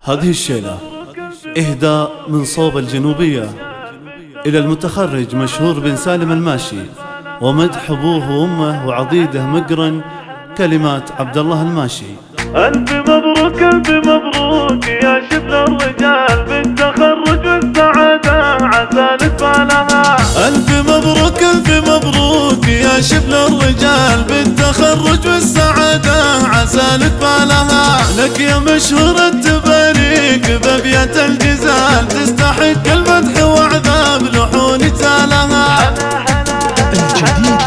هذه الشيلة إهداء من صوب الجنوبية إلى المتخرج مشهور بن سالم الماشي، ومدح أبوه وأمه وعضيده مقرن، كلمات عبد الله الماشي. ألف مبروك ألف مبروك يا شبل الرجال بالتخرج والسعادة عسى نتفالها. ألف مبروك ألف مبروك يا شبل الرجال بالتخرج والسعادة عسى نتفالها. لك يا مشهور التباريك بأبيات الجزال تستحق المدح وعذاب لحون تالها.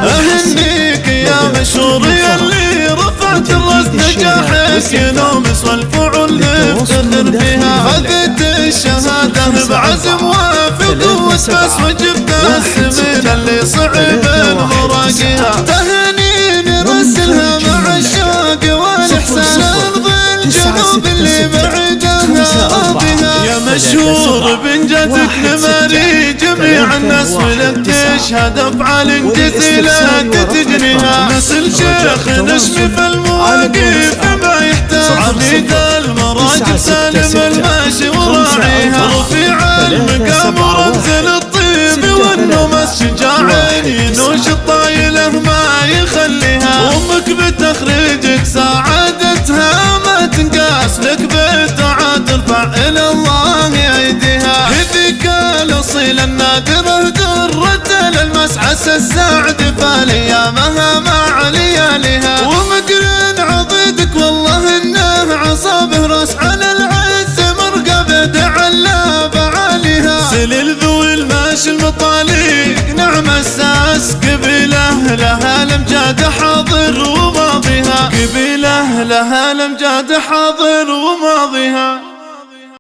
أهنيك يا مشهور يلي رفعت الراس نجاحك ينومس والفعل نفتخر فيها. هديت الشهادة بعزم وافق واسبس وجبت السمين اللي صعب المراقيها. تهاني نرسلها مع الشوق والإحسان أرض الجنوب اللي بعدها راضيها. يا مشهور بنجتك نماري جميع الناس ولك تشهد أفعال جزيلة تجنيها. نسل شيخ نشمي في المواقف ما يحتاج عميد المراجع سالم الماشي وراعيها. رفيع المقام ورمز للطيب والنمس شجاع ينوش الطايله ما يخليها. أمك بتخريجك سعادتها ما تنقاس، لك بالدعاء ترفع إلى الله أيديها. هذيك الأصيل النادرة درة للمسعس السعد فالأيامها مع لياليها. ومقرن عضيدك والله إنه عصابه راس على العز مرقى بدع الله بعاليها. سلل ذوي الماشي المطاليق نعم الساس قبيله لها الامجاد حاضر وماضيها. قبيله لها الامجاد حاضر وماضيها.